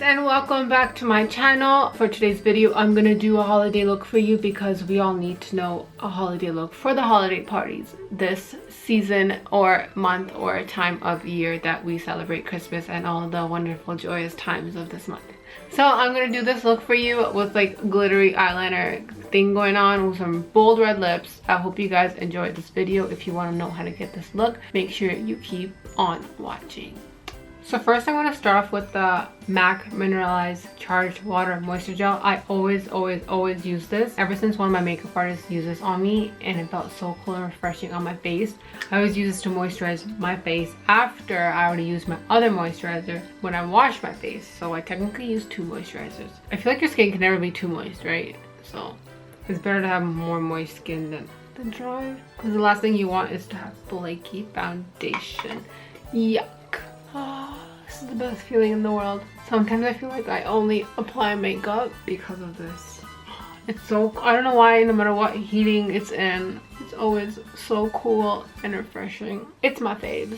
and welcome back to my channel. For today's video, I'm gonna do a holiday look for you because we all need to know a holiday look for the holiday parties this season or month or time of year that we celebrate Christmas and all the wonderful joyous times of this month. So I'm gonna do this look for you with like glittery eyeliner thing going on with some bold red lips. I hope you guys enjoyed this video. If you want to know how to get this look, make sure you keep on watching. So first I'm going to start off with the MAC Mineralized Charged Water Moisture Gel. I always use this. Ever since one of my makeup artists used this on me and it felt so cool and refreshing on my face. I always use this to moisturize my face after I already used my other moisturizer when I wash my face. So I technically use two moisturizers. I feel like your skin can never be too moist, right? So it's better to have more moist skin than dry. Because the last thing you want is to have flaky foundation. Yuck. Oh, this is the best feeling in the world. Sometimes I feel like I only apply makeup because of this. It's so, I don't know why, no matter what heating it's in, it's always so cool and refreshing. It's my faves.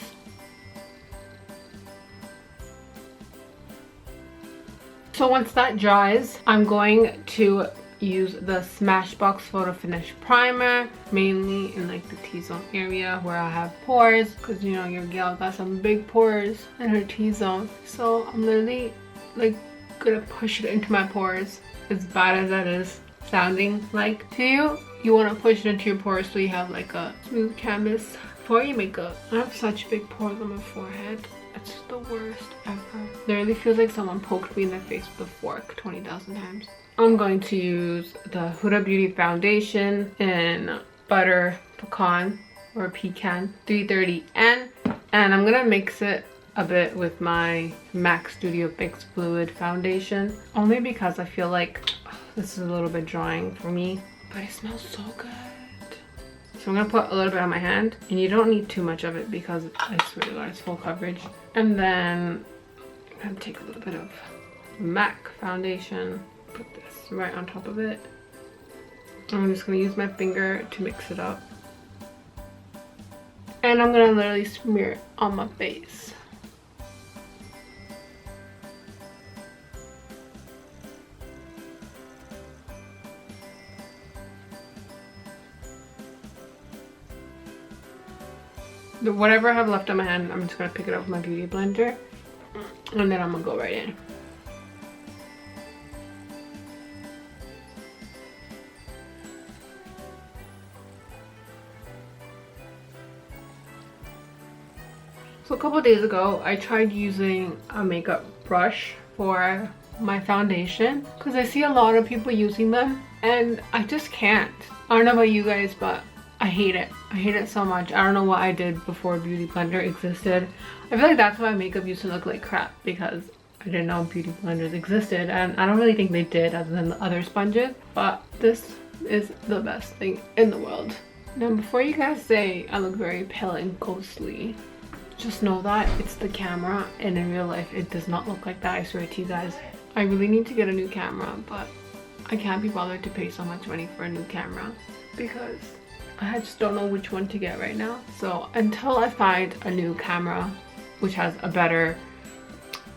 So once that dries, I'm going to use the Smashbox Photo Finish Primer, mainly in like the T-zone area where I have pores, because you know your gal got some big pores in her T-zone. So I'm literally like gonna push it into my pores. As bad as that is sounding like to you, you want to push it into your pores so you have like a smooth canvas for your makeup. I have such big pores on my forehead. It's the worst ever. Literally feels like someone poked me in the face with a fork 20,000 times. I'm going to use the Huda Beauty foundation in Butter Pecan or Pecan 330N, and I'm gonna mix it a bit with my MAC Studio Fix Fluid foundation, only because I feel like this is a little bit drying for me, but it smells so good. So I'm gonna put a little bit on my hand, and you don't need too much of it because I swear to God, it's full coverage. And then I'm gonna take a little bit of MAC foundation, put this right on top of it. I'm just gonna use my finger to mix it up. And I'm gonna literally smear it on my face. Whatever I have left on my hand, I'm just gonna pick it up with my beauty blender, and then I'm gonna go right in. So a couple days ago, I tried using a makeup brush for my foundation because I see a lot of people using them and I just can't. I don't know about you guys, but I hate it. I hate it so much. I don't know what I did before Beauty Blender existed. I feel like that's why makeup used to look like crap, because I didn't know Beauty Blenders existed, and I don't really think they did other than the other sponges, but this is the best thing in the world. Now before you guys say I look very pale and ghostly, just know that it's the camera, and in real life it does not look like that, I swear to you guys. I really need to get a new camera, but I can't be bothered to pay so much money for a new camera because I just don't know which one to get right now. So until I find a new camera which has a better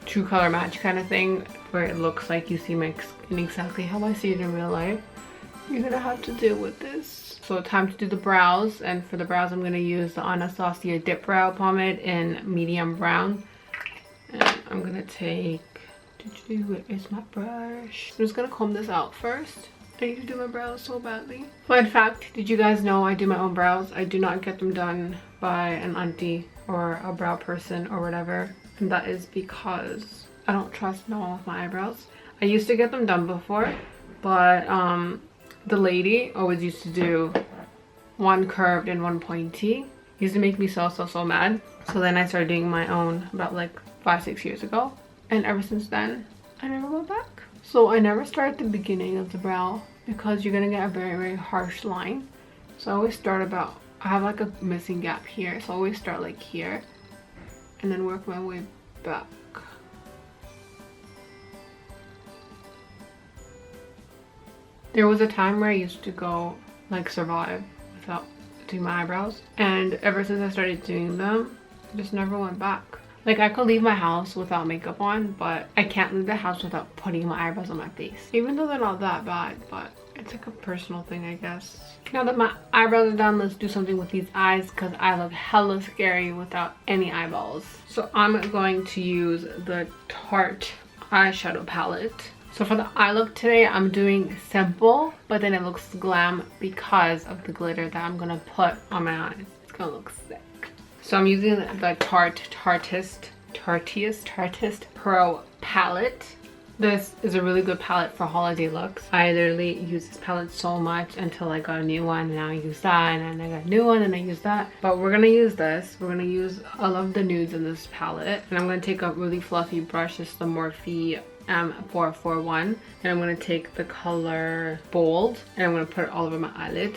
true color match kind of thing, where it looks like you see my skin exactly how I see it in real life, you're gonna have to deal with this. So time to do the brows, and for the brows I'm going to use the Anastasia Dip Brow Pomade in medium brown. And I'm going to take, where is my brush? I'm just going to comb this out first. I need to do my brows so badly. Fun fact, did you guys know I do my own brows? I do not get them done by an auntie or a brow person or whatever. And that is because I don't trust no one with my eyebrows. I used to get them done before, but the lady always used to do one curved and one pointy. Used to make me so mad. So then I started doing my own about like 5-6 years ago, and ever since then I never went back. So I never start at the beginning of the brow because you're gonna get a very harsh line. So I always start about, I have like a missing gap here, so I always start like here and then work my way back. There was a time where I used to go like survive without doing my eyebrows, and ever since I started doing them, I just never went back. Like, I could leave my house without makeup on, but I can't leave the house without putting my eyebrows on my face. Even though they're not that bad, but it's like a personal thing, I guess. Now that my eyebrows are done, let's do something with these eyes because I look hella scary without any eyeballs. So I'm going to use the Tarte eyeshadow palette. So for the eye look today, I'm doing simple, but then it looks glam because of the glitter that I'm gonna put on my eyes. It's gonna look sick. So I'm using the Tarteist Pro palette. This is a really good palette for holiday looks. I literally use this palette so much until I got a new one, and now I use that, and then I got a new one and I use that. But we're gonna use this. We're gonna use all of the nudes in this palette, and I'm gonna take a really fluffy brush. This is the Morphe 441, and I'm gonna take the color Bold, and I'm gonna put it all over my eyelid.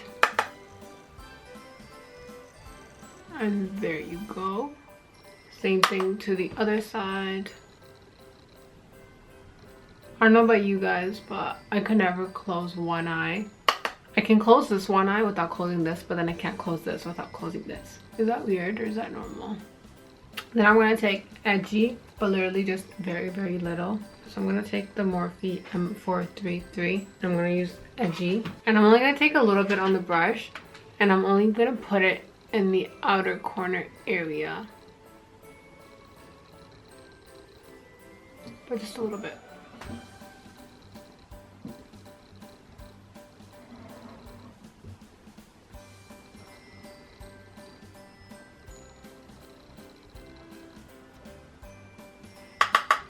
And there you go. Same thing to the other side. I don't know about you guys, but I could never close one eye. I can close this one eye without closing this, but then I can't close this without closing this. Is that weird or is that normal? Then I'm gonna take Jdhee, but literally just very, very little. So I'm gonna take the Morphe M433. I'm gonna use Jdhee. And I'm only gonna take a little bit on the brush, and I'm only gonna put it in the outer corner area. But just a little bit.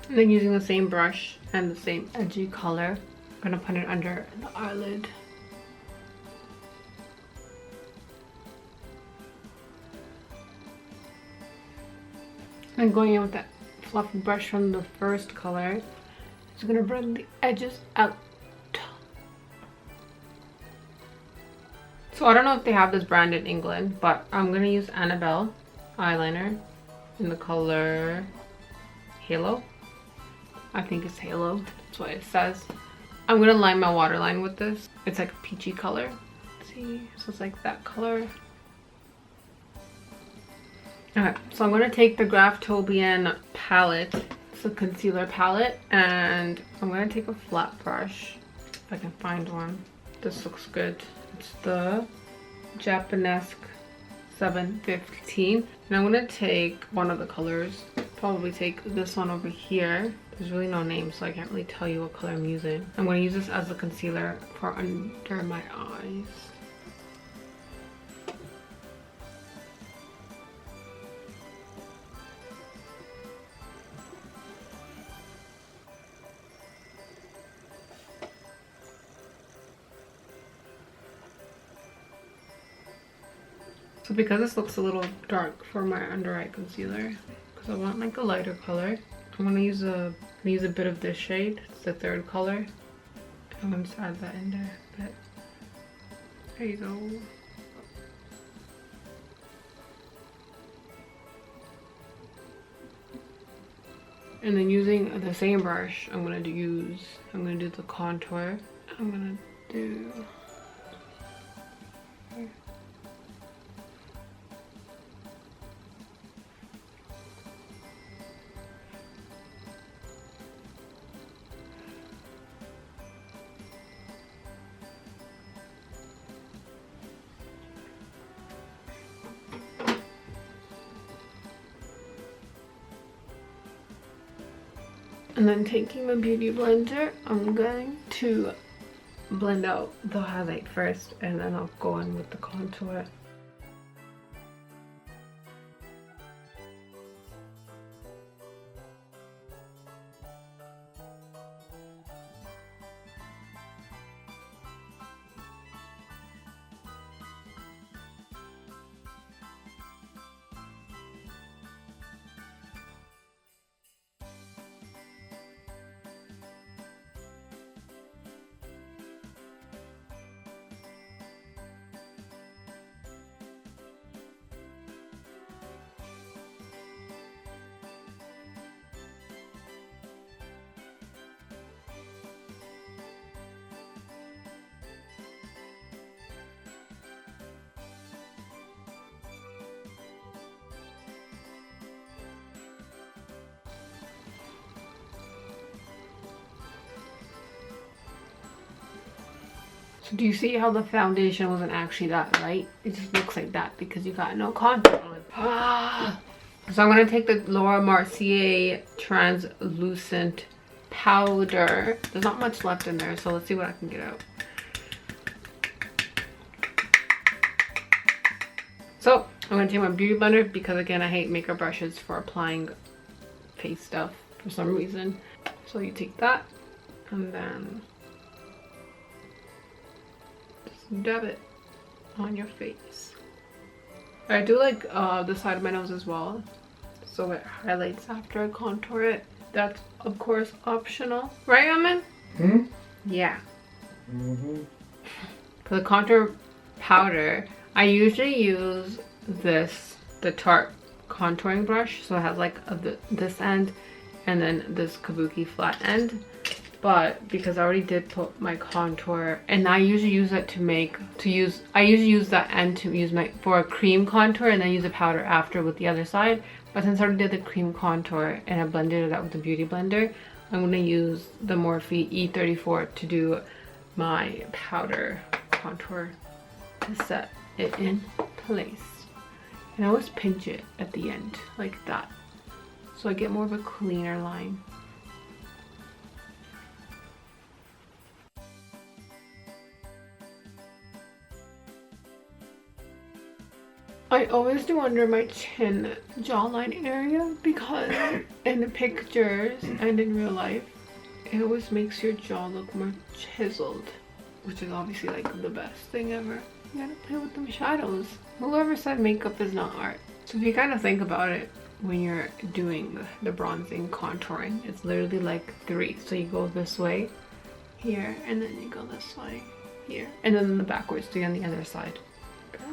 And then using the same brush and the same edgy color, I'm gonna put it under the eyelid. And going in with that fluffy brush from the first color, just gonna bring the edges out. So I don't know if they have this brand in England, but I'm gonna use Annabelle eyeliner in the color Halo. I think it's Halo, that's what it says. I'm gonna line my waterline with this. It's like a peachy color. See, so it's like that color. Okay, so I'm gonna take the Graftobian palette, it's a concealer palette, and I'm gonna take a flat brush, if I can find one. This looks good. It's the Japanesque 715, and I'm gonna take one of the colors. Probably take this one over here. There's really no name, so I can't really tell you what color I'm using. I'm gonna use this as a concealer for under my eyes. So because this looks a little dark for my under eye concealer, because I want like a lighter color, I'm gonna use a bit of this shade. It's the third color. I'm gonna just add that in there a bit. There you go. And then using the same brush, I'm gonna do the contour. I'm gonna do here. And then taking my beauty blender, I'm going to blend out the highlight first, and then I'll go in with the contour. So do you see how the foundation wasn't actually that light? It just looks like that because you got no contour on. So I'm going to take the Laura Mercier translucent powder. There's not much left in there, so let's see what I can get out. So I'm going to take my beauty blender because again I hate makeup brushes for applying face stuff for some reason. So you take that and then just dab it on your face. I do like the side of my nose as well, so it highlights after I contour it. That's of course optional, right, Amin? Hmm? Yeah. For the contour powder, I usually use the Tarte contouring brush, so it has like this end and then this kabuki flat end. But because I already did put my contour, and I usually use it I usually use that end to use for a cream contour and then use the powder after with the other side. But since I already did the cream contour and I blended it out with the beauty blender, I'm going to use the Morphe E34 to do my powder contour to set it in place. And I always pinch it at the end like that, so I get more of a cleaner line. I always do under my chin jawline area because in the pictures and in real life it always makes your jaw look more chiseled, which is obviously like the best thing ever. You gotta play with them shadows. Whoever said makeup is not art? So if you kind of think about it, when you're doing the bronzing contouring, it's literally like 3. So you go this way here, and then you go this way here, and then the backwards to on the other side.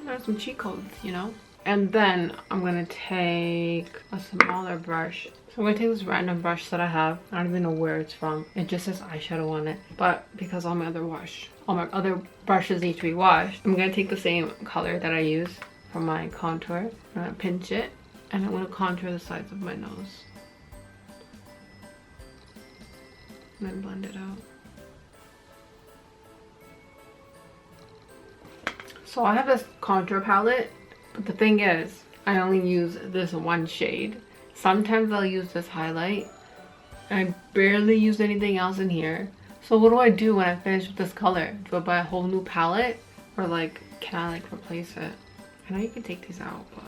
There's some cheat codes, you know. And then I'm gonna take a smaller brush. So I'm gonna take this random brush that I have. I don't even know where it's from. It just says eyeshadow on it. But because all my other brushes need to be washed, I'm gonna take the same color that I use for my contour. I'm gonna pinch it and I'm gonna contour the sides of my nose. And then blend it out. So I have this contour palette, but the thing is, I only use this one shade. Sometimes I'll use this highlight, and I barely use anything else in here. So what do I do when I finish with this color? Do I buy a whole new palette? Or like, can I like replace it? I know you can take these out, but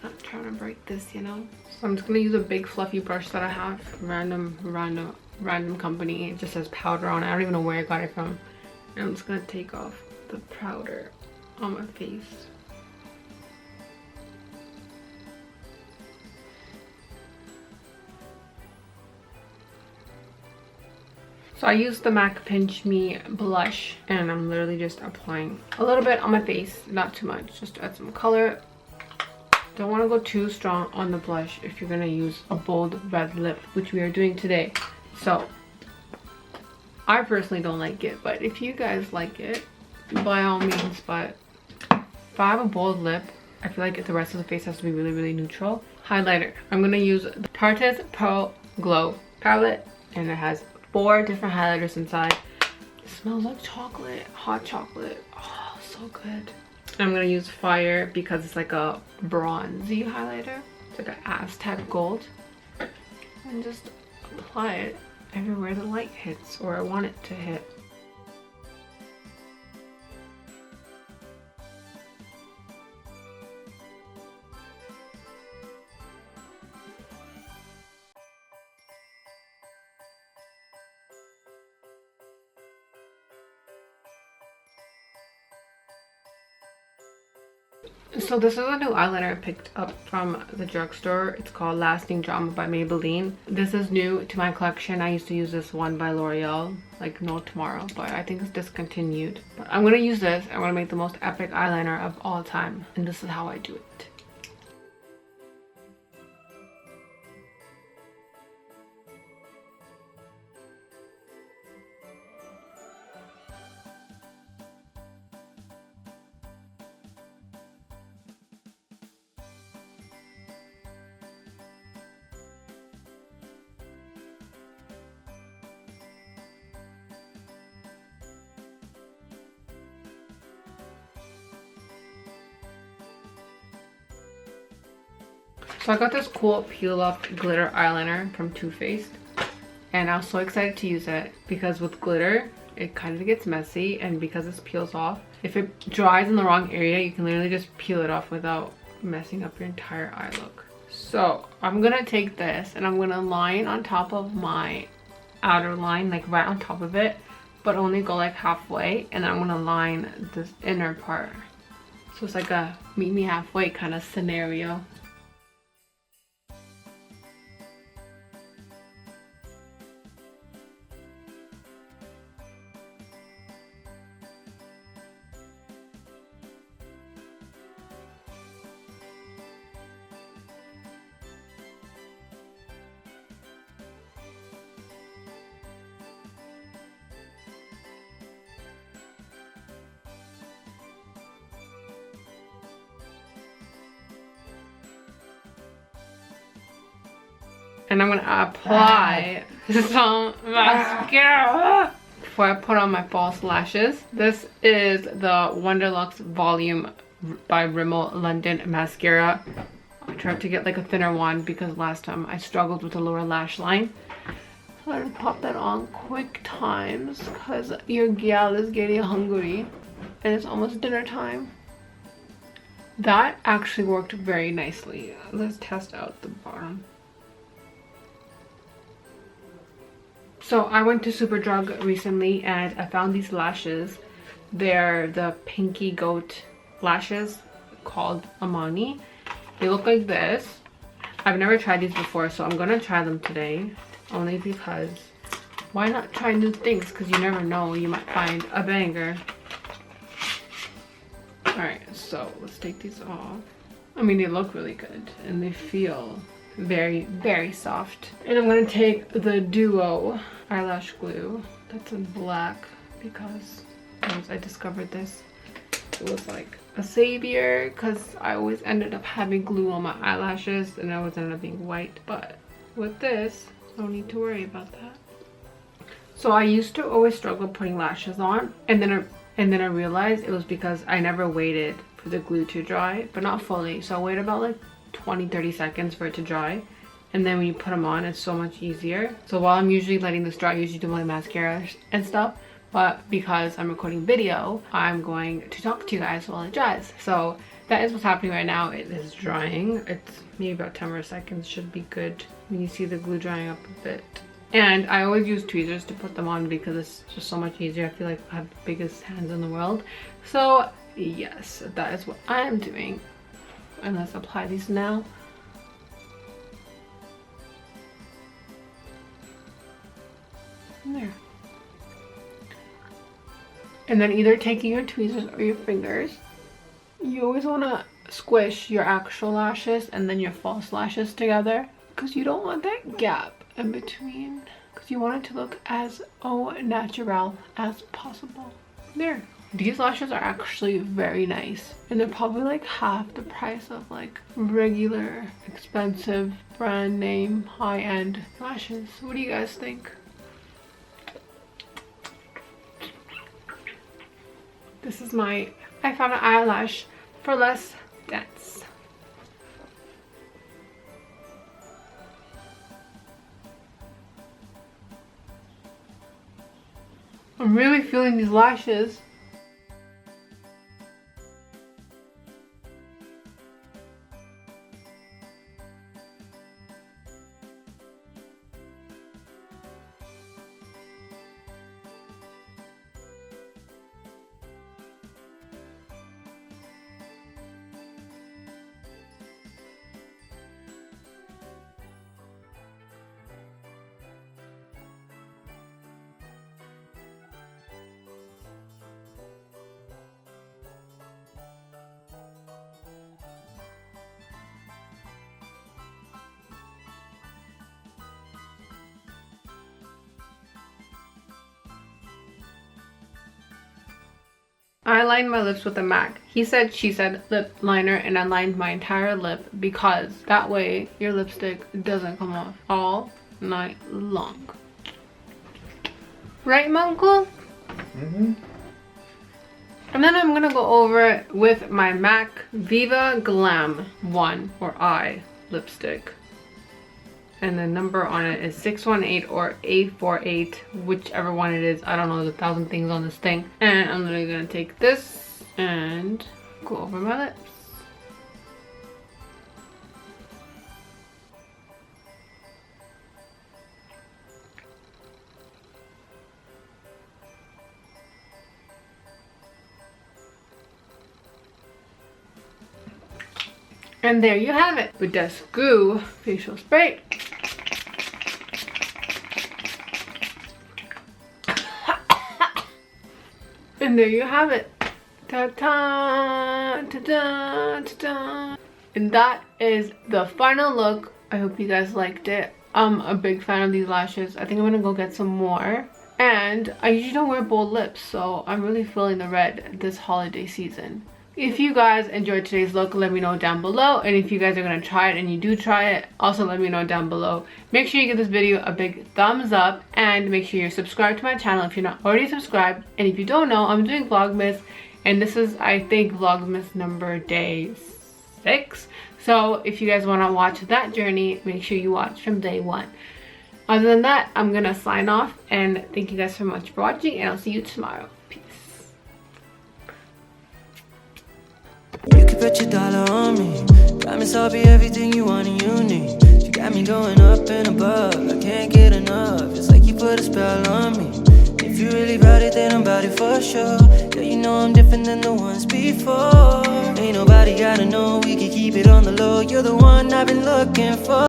I'm not trying to break this, you know? So I'm just gonna use a big fluffy brush that I have from random company. It just says powder on it. I don't even know where I got it from. And I'm just gonna take off the powder on my face. So I used the MAC Pinch Me blush and I'm literally just applying a little bit on my face, not too much, just to add some color. Don't want to go too strong on the blush if you're going to use a bold red lip, which we are doing today. So I personally don't like it, but if you guys like it, by all means. But if I have a bold lip, I feel like the rest of the face has to be really, really neutral. Highlighter. I'm going to use the Tarte's Pro Glow palette, and it has 4 different highlighters inside. It smells like chocolate, hot chocolate. Oh, so good. I'm going to use Fire because it's like a bronzy highlighter. It's like an Aztec gold. And just apply it everywhere the light hits, or I want it to hit. So this is a new eyeliner I picked up from the drugstore. It's called Lasting Drama by Maybelline. This is new to my collection. I used to use this one by L'Oreal, like No Tomorrow, but I think it's discontinued. But I'm gonna use this. I'm gonna make the most epic eyeliner of all time, and this is how I do it. So I got this cool peel off glitter eyeliner from Too Faced, and I was so excited to use it because with glitter it kind of gets messy, and because this peels off, if it dries in the wrong area, you can literally just peel it off without messing up your entire eye look. So I'm gonna take this and I'm gonna line on top of my outer line, like right on top of it, but only go like halfway, and then I'm gonna line this inner part. So it's like a meet me halfway kind of scenario. And I'm gonna apply some mascara before I put on my false lashes. This is the Wonderluxe Volume by Rimmel London mascara. I tried to get like a thinner one because last time I struggled with the lower lash line. So I just pop that on quick times because your gal is getting hungry and it's almost dinner time. That actually worked very nicely. Let's test out the bottom. So I went to Superdrug recently and I found these lashes. They're the Pinky Goat lashes called Amani. They look like this. I've never tried these before, so I'm gonna try them today. Only because why not try new things? Because you never know, you might find a banger. Alright, so let's take these off. I mean, they look really good and they feel very, very soft. And I'm gonna take the Duo eyelash glue that's in black because once I discovered this, it was like a savior because I always ended up having glue on my eyelashes and I always ended up being white. But with this, no need to worry about that. So I used to always struggle putting lashes on, and then I realized it was because I never waited for the glue to dry, but not fully. So I waited about like 20-30 seconds for it to dry, and then when you put them on, it's so much easier. So while I'm usually letting this dry, I usually do my mascara and stuff, but because I'm recording video, I'm going to talk to you guys while it dries. So that is what's happening right now. It is drying. It's maybe about 10 more seconds, should be good when you see the glue drying up a bit. And I always use tweezers to put them on because it's just so much easier. I feel like I have the biggest hands in the world. So yes, that is what I am doing. And let's apply these now. There. And then either taking your tweezers or your fingers, you always want to squish your actual lashes and then your false lashes together because you don't want that gap in between, because you want it to look as au natural as possible. There. These lashes are actually very nice, and they're probably like half the price of like regular expensive brand name high-end lashes. What do you guys think? This is I found an eyelash for less dense. I'm really feeling these lashes. I lined my lips with a MAC. He said, she said lip liner, and I lined my entire lip because that way your lipstick doesn't come off all night long. Right, Monko? Mm-hmm. And then I'm gonna go over it with my MAC Viva Glam 1 or I lipstick. And the number on it is 618 or 848, whichever one it is. I don't know, there's 1,000 things on this thing. And I'm literally gonna take this and go over my lips. And there you have it, with this goo facial spray. And there you have it. Ta-ta, ta-da, ta-da. And that is the final look. I hope you guys liked it. I'm a big fan of these lashes. I think I'm gonna go get some more. And I usually don't wear bold lips, so I'm really feeling the red this holiday season. If you guys enjoyed today's look, let me know down below. And if you guys are going to try it and you do try it, also let me know down below. Make sure you give this video a big thumbs up. And make sure you're subscribed to my channel if you're not already subscribed. And if you don't know, I'm doing Vlogmas. And this is, I think, Vlogmas number day 6. So if you guys want to watch that journey, make sure you watch from day 1. Other than that, I'm going to sign off. And thank you guys so much for watching. And I'll see you tomorrow. You can put your dollar on me. Promise I'll be everything you want and you need. You got me going up and above. I can't get enough. It's like you put a spell on me. If you really about it, then I'm about it for sure. Yeah, you know I'm different than the ones before. Ain't nobody gotta know. We can keep it on the low. You're the one I've been looking for.